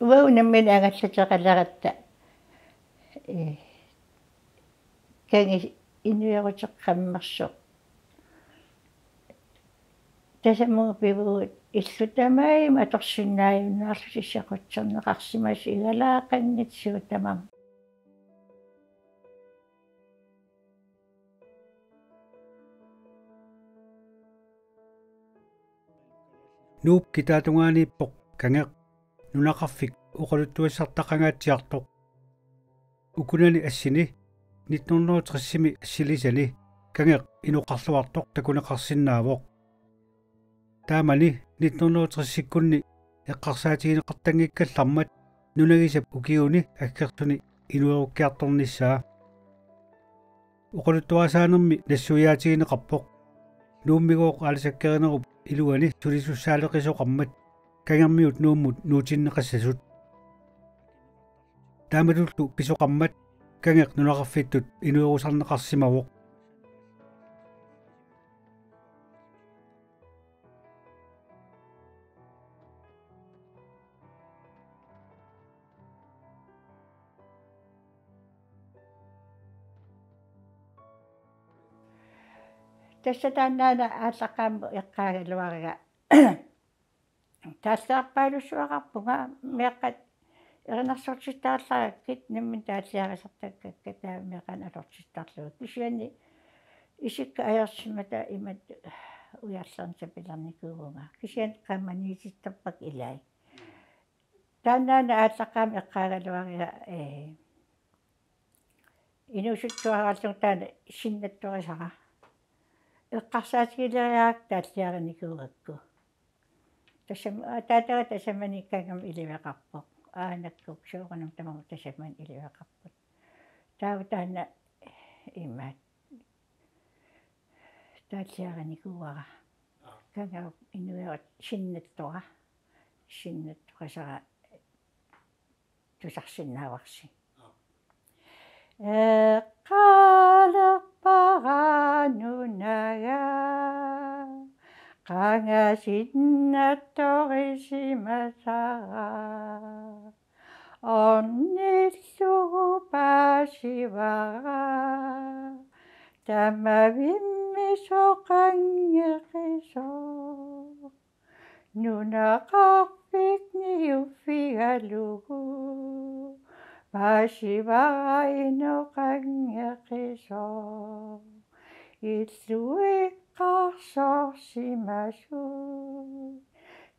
уунаммин агаллатеқаларатта канги инуярутеққаммерсо тасамму пивуут иллутамаим аторсиннааюннаарлу сиссақутсернеқарсимас игалаақангитсигу тамам нууп китаатунгааниппоқ кангеқ нунақарфик уқалуттуассартақангаатсиартоқ укунани ассини 1960-ми ассилисани кангеқ инуқарлуартоқ такунеқарсинаавоқ таамани 1960-иккунни эққарсаатигинеқартангиккаллармат нунагисап укиуни аккертуни инуеруккиарторниссаа уқалуттуасаанерми нассуяатигинеқарпоқ нууммигооқ алисаккеринеруп илуани тулисуссаалеқисоқармат кангермиут нууммут нуутиннеқассасут тааматуллу писоқармат кангеқ нунақарфиттут инуерусарнеқарсимавоқ тассатаанаана ааллаққаамму иққаагалуарига тааллаарпаалуссуақарпунга меққат эринарсортиттаарлаагаккит наммин тааллиарисартаккакка таа меқан алортиттарлугу кисиани исикка аерсимата имат уярлернсапиларникуунга кисиан қамманиититтарпак илай таанаана ааллаққаами иққаагалуарига инусуттуарааллуг таана синнатторисара эққарсаатигилериаак тааллиариникуугакку тассам таатага тассаманиккангам иливеқарпоқ аанаккук сууранам тамагу тассаман иливеқарпут таава таана имаат тааллиариникууара кангау инуерат синнатторисара тусарсиннааварси qalerparanunaya qangasinnatorisimasara onnilluupasivara tamavimmisoqangeqiso nunaqarpikniuffigalugu пасивараиноқангеқисо иллуиққарсорсимасу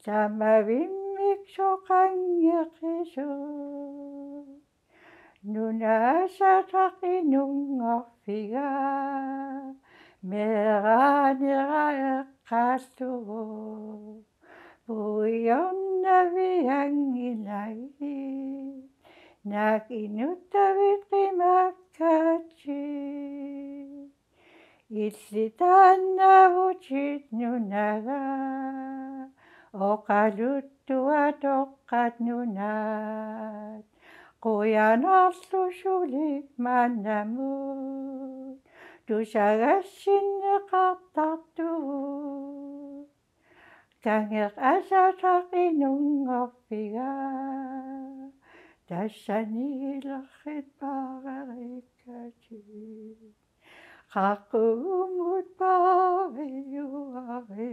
тамавиммиксоқангеқису нунаасатақинунгорфига мераанераэққааллугу пуйорнавиангилаги накинуттавиқимаккаачи иллитааннавучит нунага оқалуттуатоққат нунаат қуянарлусулик маннамут тусагассиннеқартартуут кангеқ асатақинунгорфига тассанилерхит паарериккати қаққугумут паариуари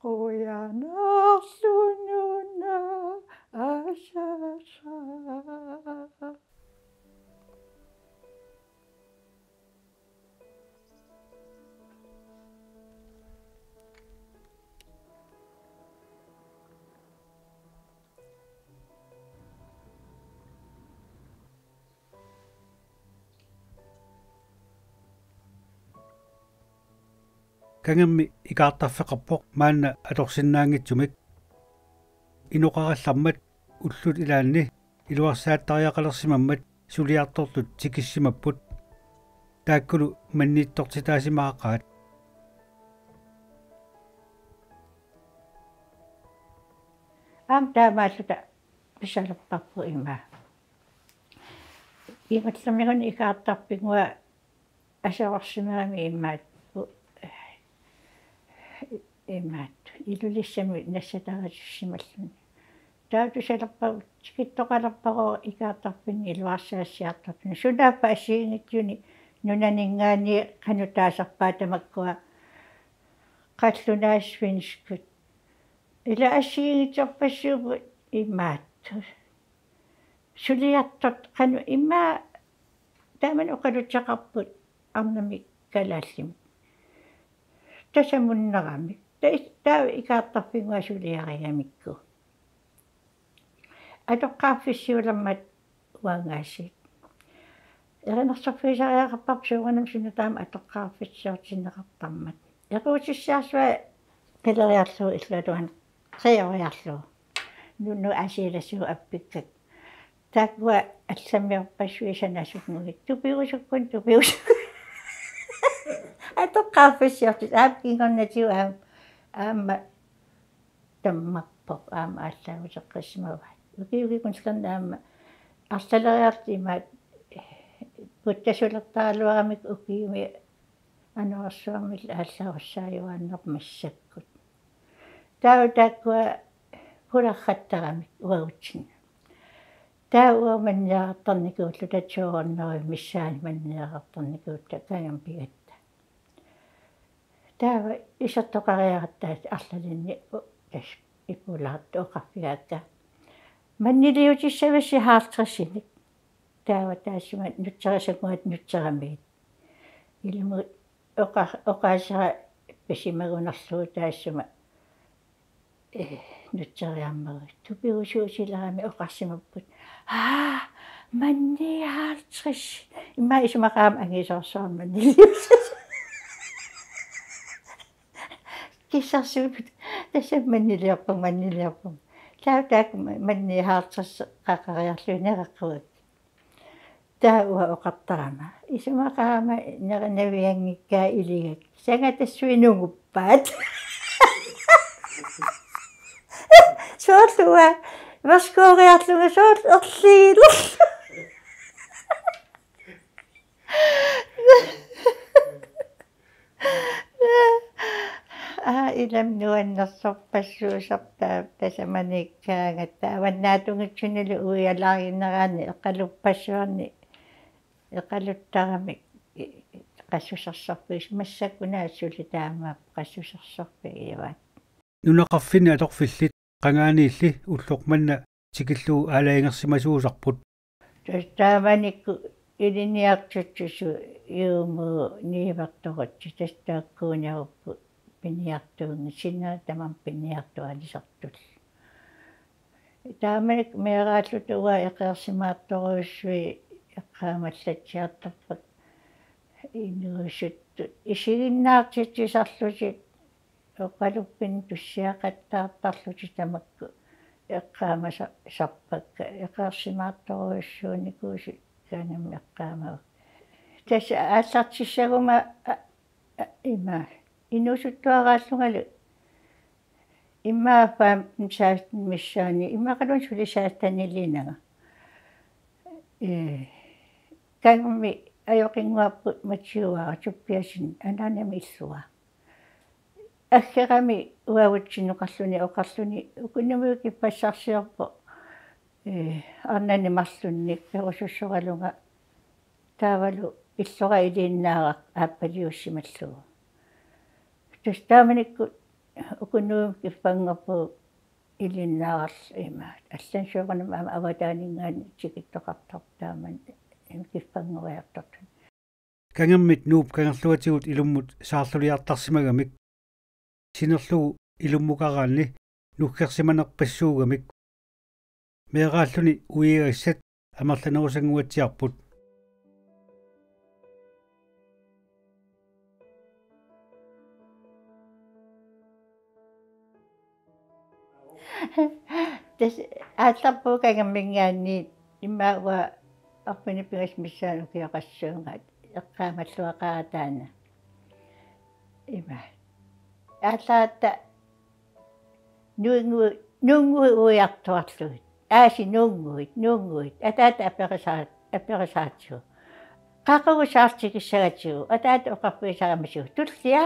қуянарлунуна асаса кангерми икаартарфеқарпоқ маанна аторсиннаангитсумик инуқараллармат уллут илаанни илуарсааттариақалерсимаммат сулиарторлут тикиссимаппут тааккулу манниттортитаасимааққаат таамааллута писалерпарпу има иматлэрмигун икаартарпигуа асеорсимерами имаат имаат илулиссами нассатаратуссималлуни tautuselappa tikittoqalapparu ikaartarpini iluarsaasiartarpini sunappa asiingitjuni nunaningaani qanutaasarpaa tamakkua qallunaasviniskut ila asiingiterpassuupu imaattu suliartot qanu immaa taaman uqalutaqarput arnami kalaallim tasamunnerami taa ikaartarpingua suliarigamikku atoqqaarfissiulammat uangaasiit erinarsarfiisariaqarparp suuganam sunataama atoqqaarfissiortinneqartarmat yaquutissiarsua qileriarluu иллалуан qioriarluu nunnu asiilassuu appikkak taakua алламиорпассуисанасугнугит тупиусуккун atoqqaarfissiortit aapkingornatigu aamma таммарпоқ аама ааллаагусеққиссимаваа укиукикун сканнаама арлалериартимаат путтасулертаралуарамик укиуми ануарсуармил ааллааруссааюааннерп массаккут тааккуа пуларраттарамик уагутсин таа манниаартарникууллу татсуорнери миссаани манниаартарникуутта каангам пигатта таа исертоқариараттаат арлалинни тас ипулаарту оқарфигаакка маннилиутиссавасси хаалтрссиник таава таассума нутсерисакуат нутсерамиит илму оқаасера писимагунерлуу таассума нутсериармери тупиусуусиларами оқарсимаппут манни хаалтрис имма исумақаам ангисорсуарманнилиус киссарсуут тассамманнилиарпам таак манни хаалтрис қақариарлуинеқаққуак таа оқартарама исумақаама неринавиангиккаа илигак сангатассуинугуппаат соолуа васкоориарлуга соол орлиилу илам нуаннерсорпассуусартаа тасаманиккаагатта аваннаатунгитсунилу уиалаариннераани эққалуппассуарни эққалуттарамик qasussersarpis massakkunaassuli taamaap qasussersarpi iwaat нунеқарфини аторфилlit qangaaniilli уллоқманна тикиллуу аалаингерсимасуусарпут тааманикку илиниартутсусу юуму нииварторутси тастааккуунеруппу пиниартуунги синаа тамам пиниартуалисартул тааманик меэрааллут уа эқеерсимаатторуйуссуи эққаамаллатсиартарпак инуусутту исигиннаартитсисарлути оқалуппин туссиақаттаартарлути тамакку эққаама сарпакка эқеерсимаатторуйуссууникууси канамми эққаамаа тас ааллартиссагума има инуусуттуарааллунгалу иммаафаам саат миссаани иммақалун сулисааттанилинага канамми ajokingwaappu matsiuara tuppiasin ananami иллуа аггерами уавутсинеқарлуни оқарлуни укуннамиуки пассарсиорпо арнани марлунник перусуссоралунга таавалу иллора илииннаараа ааппалиуссималлугу тустааманикку укуннуум киффангорпу илииннаарал имаат аллансуоқанам аама аватаанингаани тикиттоқартартааман киффангориартартун кангаммит нууп кангерлуатигут илуммут саарлулиартарсимагамик синерлугу илуммукараанни нуккерсиманерпассуугамик меэрааллуни уигассат амерланерусангуатсиарпут тэс аалларпуу кангаммингаанни иммауа арпини пигас миссаану киақассуунгаат эққаамаллуақаратаана има ааллаатта нунгуи уиартуарлугит ааси нунгуит атаата аперисаатсу қақугусаартикиссагатсугу атаата оқарпуисарамасу туллиа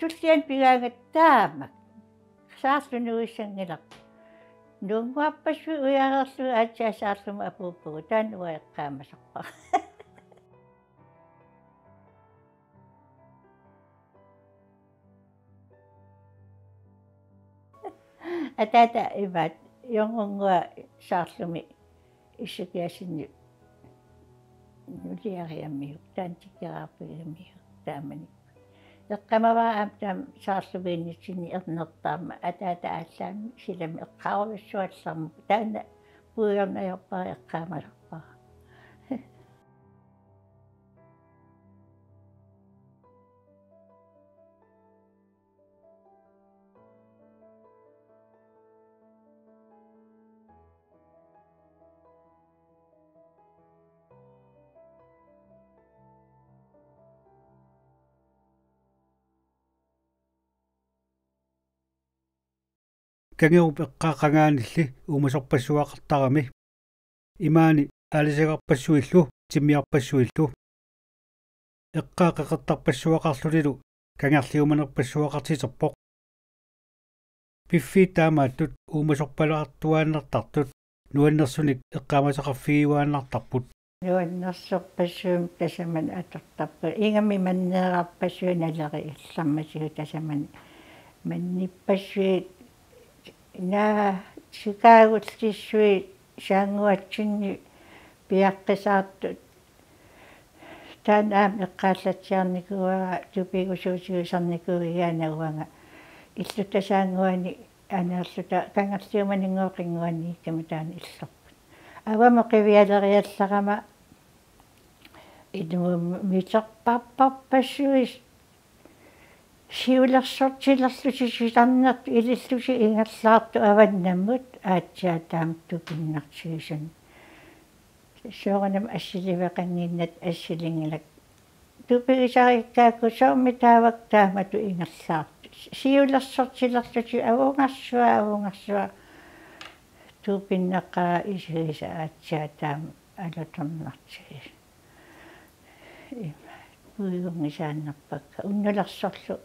tullian pigaangat taamak saarlunuissangilaq nuunguarpassu uyaarerlu aatsiasaarluma apuuppugu taan uaeqqaamasarpa атаата иваат йонгунгуа саарлуми иссукиасинни нулиариаммиук таантиккераарпигамиук таамани эққамаваа аамтаам саарлувииннитсини ернертаама атаата ааллаами силами эққарулуссуалларму таана пуйорнаёрпара эққаамалерпара кангеруп эққаақангаанилли уумасорпассуақартарами имаани алисеқарпассуиллу тиммиарпассуиллу эққаақеқартарпассуақарлулилу кангерлиуманерпассуақартитерпоқ пиффи таамааттут уумасорпалаартуааннартартут нуаннерсуник эққаамасақарфигуааннартарпут нуаннерсорпассуум тасаман атортарпу игами маннеэрарпассуиналери иллармасигу тасаман манниппассуи на Чикаготтиссуи саангуатсинни пиаққисаартут танаам эққааллатсиарникуага тупигусуусиусарникуигаанауага иллутасаангуани анаарлута кангерлиуманингооқингуани камутаани иллерпут авама қивиалериалларама идум митерпаппарпассуис сиулерсортилерлути ситарнерт илиллуси ингерлаарту аваннаммут аатсиатаамту киннартигисун соорнам ассиливеқангиннат ассилингилак тупигисариккаакку соорми таавак таамату ингерлаарту сиулерсортилерлути авунгарсуа тупиннаққаа исигиса аатсиатаам алутернартигис уйунгисааннарпакка уннулерсорлу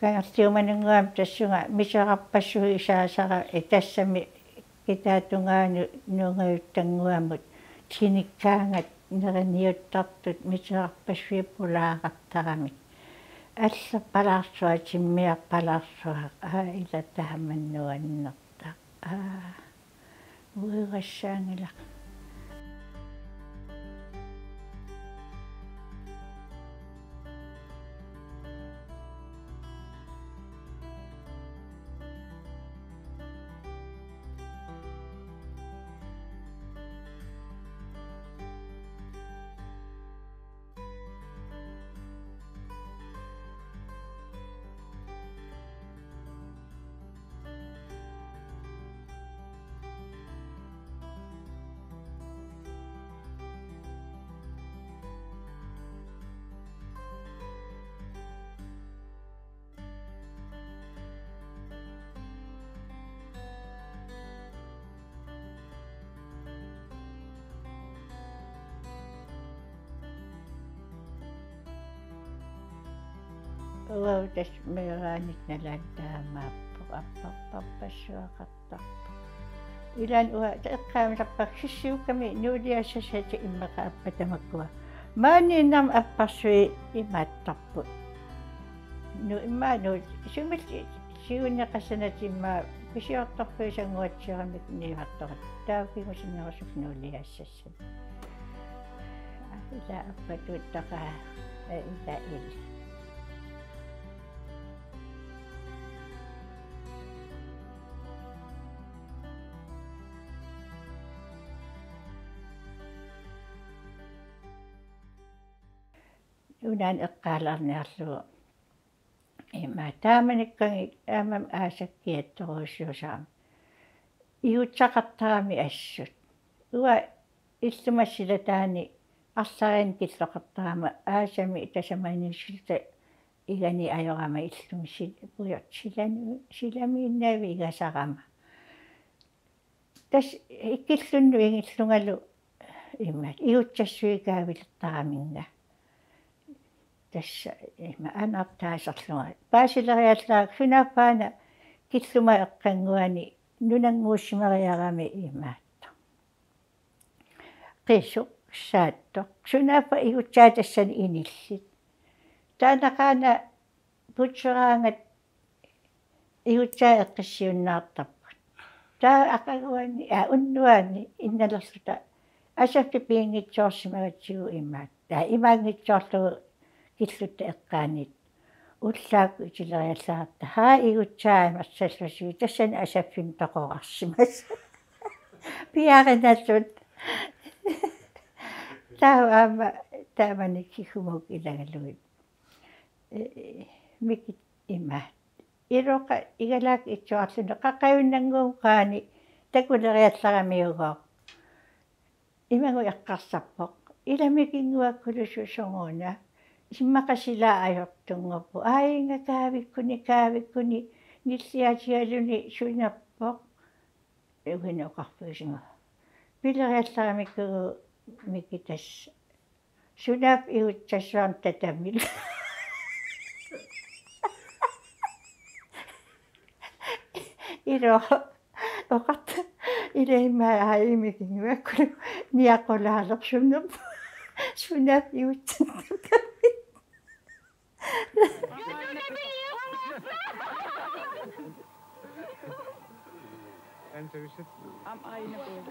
кангертиуманингуам тассунга мисеқарпассуи исаасара тассами китаатунгаану нунгаюттангуамут тиниккаангат нерниуттартут мисеқарпассуи пулаагартарамик алла палаарсуа тиммиарпалаарсуа илатааманнуаннерта уигассаангила уаутас мераанит налааттаамааппо аппарпарпассуақартарпо илан уа эққаамсарпаксиссиукками нуулиассасати иммақааппатамаккуа мааниннам аппарсуи имааттарпут ну иммаану сумилли сиунеқассанатимма писиорторфуисангуатсирамик нииварторат таакигусинерусук нуулиассассат ила аппатуттақаа ила ил унан эққаалаарниарлугу има тааманикканги аамам аасаккиатторуссуусаама иутсақартарами ассут уа иллумассила таани арларин киллоқартарама аасами тасаманиссилта игани ajorama иллумисси пуйот силамииннаави игасарама тас иккиллунну ингиллунгалу иммат иутсассуикаавилертараминга tässä mä anna taasarlunga paasileriallaak sunaappaana killuma eqqanguani nunanguussimariarami imaatto qissuq saattoq sunaappa igutsaatassani inillit taanaqaana putseraangat igutsaa eqqissiunnaartarput taa aqaguani unnuani innalerluta asappi piingitsoorsimagatsigu imaat taa imaangitsoorlugu killutta eqqaanit уллааку итилериаллаарта хаа игутсаамарсаллусуи тассани асаффин тоқорарсимас пиариналлут таама тааманик хихумук илагалуит микит има ирока игалаак итсуарлуна қаққаюннангуукаани такулериалларамиугоо имагу яққарсарпоқ иламикингуаккулусусонгуна иммақасилаа ajortunngorpu аинга каавиккуни ниллиатиалуни сунаппоқ угинеқарпуисинга пилериалларамиккугу микитас сунап иутсассуарн татаммил иро оқат илеймаа аимикингуаккулу ниаққулаалерсуннер сунап иутсаттакка Am eine Bild.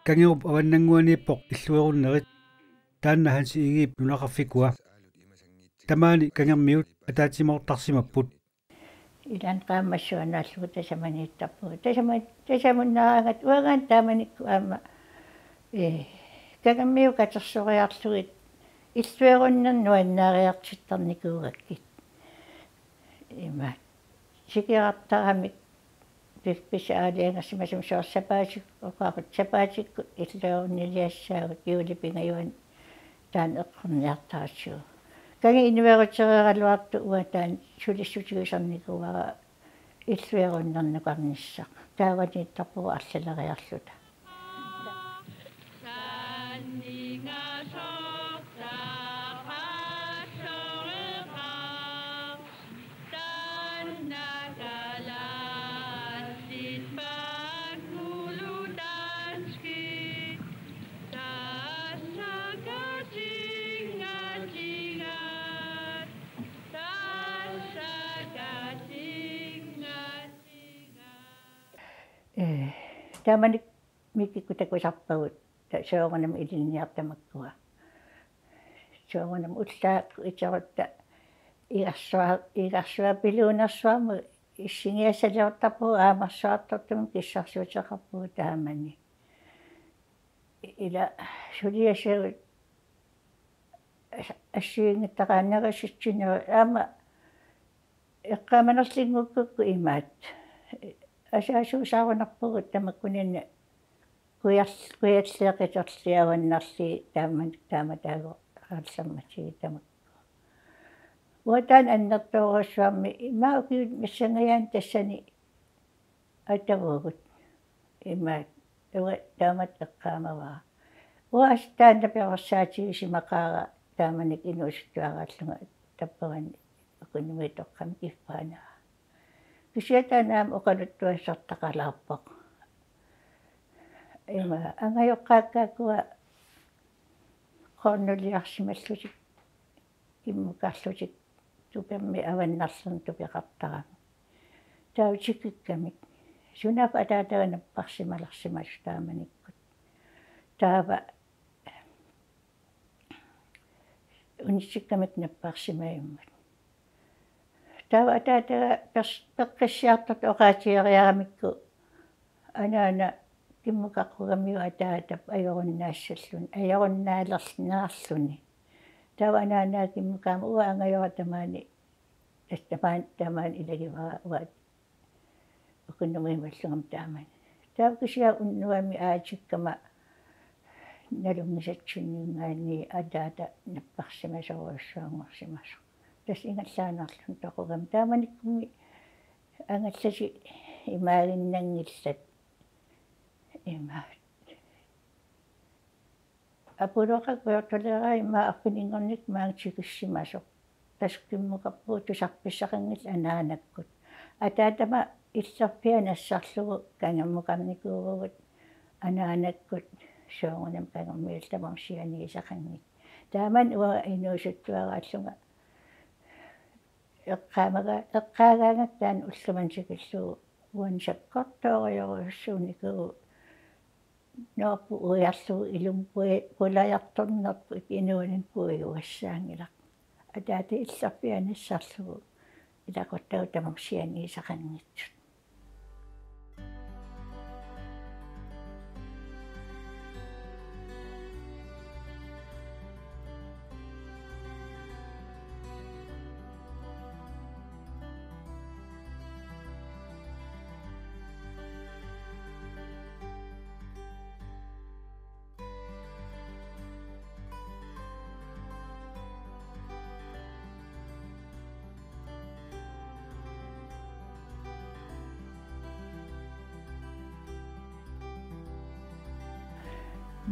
Kangiup awannanguaniippoq illuerunnerit taanna hansi igiip nunaqarfikua tamaani kangermiut ataatsimortarsimapput ilan qaammassuanaallugu tasamaniittarpugu tasamunnarangat uagaan taamanikku aama kangermiu katersoriarlugit illuerunnernuannaariartittarnikuugakkit ima sikiartaramik писписаалиангасимасум соорсапаасик оқаақут сапаатикку иллеорнилиассаагут юулипингаjuan таан эққорниартаассуу канги инуерутсереералуарту уатаан сулиссутигусарникуара иллуеруннернукарниссақ тааванииттарпугу арлалериарлута тааманик миккутакусарпагут соорунам илинниартамаккуа соорунам уллаақку итерутта игарсуа пилуунерсуарму иссиниассалиортарпугу аамарсуартортуму киссарсуутеқарпугу таамани ила сулиасагут ассиингиттақааннерисутсинера аама эққаманерлингуккукку имаат асаасуусаарунарпугут тамаккунинна куярлеқитерлиаваннарли тааматаагу аалсамматиги тамак уатаан аннертооруссуарми имаукиут массангаяан тассани атавугут имаат уа таамат эққаамаваа уастаанна персаатигисимақаара тааманик инуусуттуарааллунга таппагани акуннуитоққам киффаанаа кисиатаанаам оқалуттуассартақалаарпоқ има ангайоққааккаакуа қорнулиарсималлутик иммукарлутик туперми аваннарлун тупеқартарами таутиккамик сунап атаатаганаппарсималарсималу тааманиккут таава унитсиккамик наппарсимаиммат таава атаатага пеққиссиартут оқаатиариарамикку анаана киммукаққугамиу атаатап ajorunнаассаллун ajorunnaалернеарлуни Tawananakin mukaan uanga jo tamani tämän illäkin vaan kun me messam tämän. Tämä kysyä unnuami aatsikkama nalungiset synnyngani adata napparsima soorussuangorsimasu. Tas ingallaanarlun toqugam taamanikumi angassasi imaaginnangillat ima apuloqa kuyortulerai ma arpiningornik maangtikussimasoq taskimmuqarpuu tusarpissaqangill anaanakkut ataatama илларпианассарлугу канgamмукарникуугут анаанаккут соонgunam канgamмиултамар сианиисақангит тааман уа инуусуттуарааллунга эққаагаагак таан уллумансикиллуу уансаккортоориоруссууникуу норпу уярлуу илумпуи пулаярторнерпу инуунин пуигуассаангилақ атаати илларпианассарлугу илақоттагу тамар сианиисақангитсут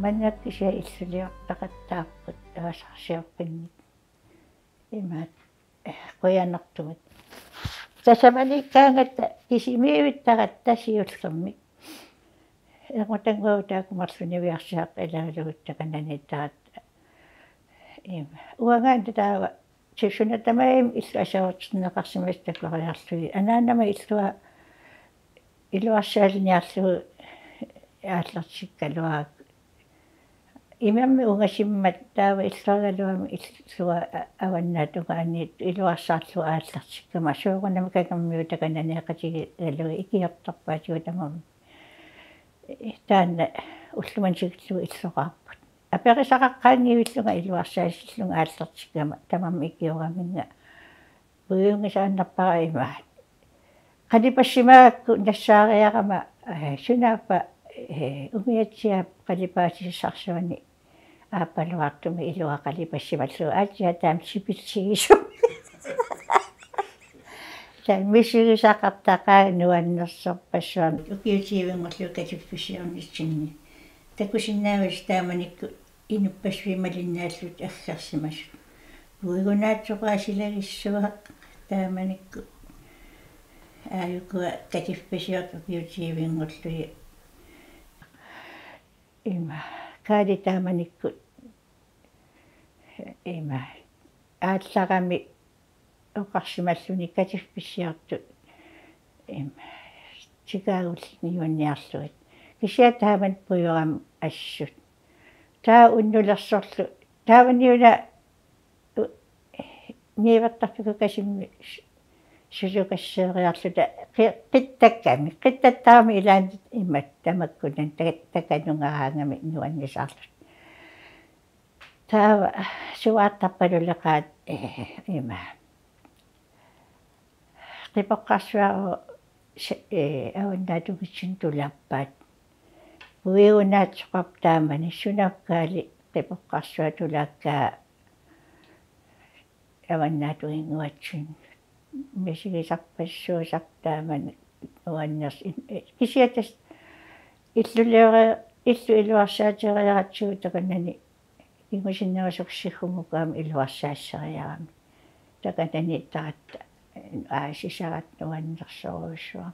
маннаккися иллулиортақаттаарпут аасарсиорпинник имаат қуянартумат тасаманиккаангатта кисимиивиттарат тасиуллермик эқутангуутаакумарлунивиарсаақ илаалугуттакананиттарат има уангаан таава сисунатамаим иллуасаавутсинеқарсимастаккориарлуги анаанама иллуа илуарсаалиниарлугу ааллартиккалуаак имамми унгасиммат таава иллергалуами иллуа аваннаатугаанниит илуарсаарлу ааллартиккама суугунама кагаммиутакананиақатиги алуги икиортарпаатигу тамам таанна уллумансигиллугу иллоқарпут аперисақаққаангивиллунга илуарсаассиллунга ааллартиккама тамам икиораминга буюнгисааннарпара имаат қалипассимаакку нассаариарама сунаапа умиатсиап қалипаасисарсуани ааппалуартуми илуа қалипассималлу аатиа таам сипитсигису таам мисигисақартақаа нуаннерсорпассуами укиутиивингорлу катипписиорнитсинни такусиннаавис тааманикку инуппассуималиннааллут аггерсимасу буигунаатсоқаасилагиссуа тааманикку ааюкуа катипписиорт укиутиивингорлуи има каали тааманикку има ааллагами оқарсималлуни катипписсиарту има чикаагул ниунниарлуит кися тааман пуйорам ассут таа уннулерсорлу тааваниуна ниваттарпику касимми сулукассеериарлута қиттакками илаан имат тамаккунан таканунгараангами нуаннисаарлут таава суааттарпалулеқаат има қипоққарсуару аваннаатугитсин туларпаат уиунаатсоқап таамани сунаккаали қипоққарсуа тулааккаа аваннаатуингуатсин мисигисарпассуусартааман уаннерс кисиатас иллу илуарсаатериаратсуу таканани кигусиннерасуксиггумукаами илуарсаассариарами таканани таратта аасисарат нуаннерсоруссуа